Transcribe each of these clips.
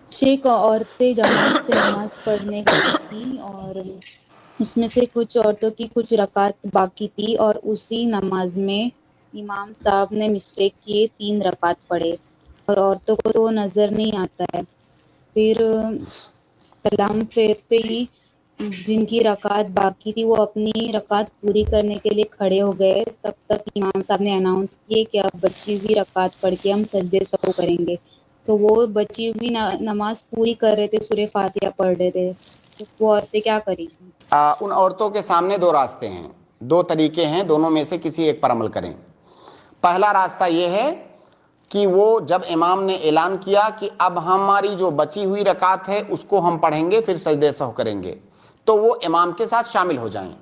شیخ عورتیں جماعت سے نماز پڑھنے گئی تھیں اور اس میں سے کچھ عورتوں کی کچھ رکعت باقی تھی اور اسی نماز میں امام صاحب نے مسٹیک کیے 3 رکعت پڑھے اور عورتوں کو تو نظر نہیں آتا ہے. پھر سلام پھیرتے ہی جن کی رکعت باقی تھی وہ اپنی رکعت پوری کرنے کے لیے کھڑے ہو گئے. تب تک امام صاحب نے اناؤنس کیے کہ اب بچی ہوئی رکعت پڑھ کے ہم سجدے سہو کریں گے. تو وہ بچی ہوئی نماز پوری کر رہے تھے، سورہ فاتحہ پڑھ رہے تھے، تو وہ عورتیں کیا کریں گی؟ ان عورتوں کے سامنے 2 راستے ہیں، 2 طریقے ہیں، دونوں میں سے کسی ایک پر عمل کریں. پہلا راستہ یہ ہے کہ وہ جب امام نے اعلان کیا کہ اب ہماری جو بچی ہوئی رکعت ہے اس کو ہم پڑھیں گے پھر سجدہ سہو کریں گے، تو وہ امام کے ساتھ شامل ہو جائیں.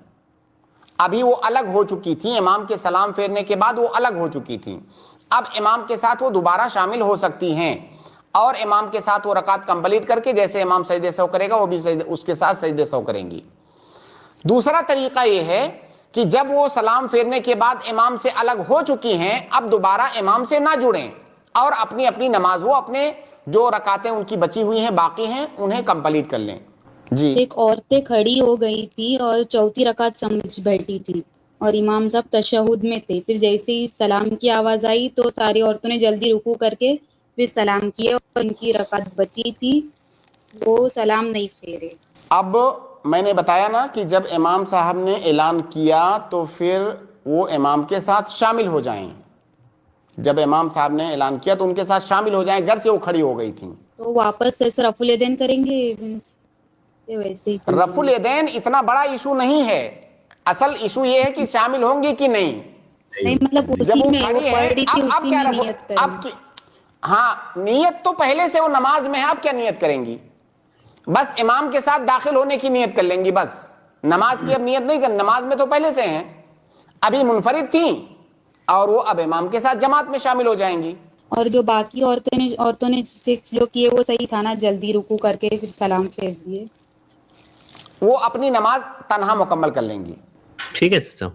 ابھی وہ الگ ہو چکی تھیں، امام کے سلام پھیرنے کے بعد وہ الگ ہو چکی تھیں. اب امام کے ساتھ وہ دوبارہ شامل ہو سکتی ہیں اور امام کے ساتھ وہ رکعت کمپلیٹ کر کے جیسے امام سجدہ سہو کرے گا وہ بھی اس کے ساتھ سجدہ سہو کریں گی. دوسرا طریقہ یہ ہے کہ جب وہ سلام پھیرنے کے بعد امام سے الگ ہو چکی ہیں اب دوبارہ امام سے نہ جڑیں اور اپنی اپنی نماز وہ اپنے جو رکعتیں ان کی بچی ہوئی ہیں باقی ہیں انہیں کمپلیٹ کر لیں. جی. ایک عورتیں کھڑی ہو گئی تھی اور چوتھی رکعت سمجھ بیٹھی تھی اور امام صاحب تشہد میں تھے. پھر جیسے ہی سلام کی آواز آئی تو ساری عورتوں نے جلدی رکوع کر کے پھر سلام کیے اور ان کی رکعت بچی تھی وہ سلام نہیں پھیرے. اب میں نے بتایا نا کہ جب امام صاحب نے اعلان کیا تو پھر وہ امام کے ساتھ شامل ہو جائیں. جب امام صاحب نے اعلان کیا تو ان کے ساتھ شامل ہو جائیں گرچہ وہ کھڑی ہو گئی تھیں. تو واپس ایسے رفع الیدین کریں گے کہ ویسے ہی رفع کنٹینیو؟ الیدین اتنا بڑا ایشو نہیں ہے، اصل ایشو یہ ہے کہ شامل ہوں گی کہ نہیں. نہیں مطلب اسی جب وہ میں وہ کھڑی پڑھ ہیں رہی تھی اب اسی کیا میں رفع نیت کریں. اب کی ہاں نیت تو پہلے سے وہ نماز میں ہے، اب کیا نیت کریں گی؟ بس امام کے ساتھ داخل ہونے کی نیت کر لیں گی. بس نماز کی اب نیت نہیں کریں، نماز میں تو پہلے سے ہیں، ابھی منفرد تھیں اور وہ اب امام کے ساتھ جماعت میں شامل ہو جائیں گی. اور جو باقی عورتوں نے جو کیے وہ صحیح تھا نا، جلدی رکوع کر کے پھر سلام پھیر دیے. وہ اپنی نماز تنہا مکمل کر لیں گی. ٹھیک ہے سسٹر.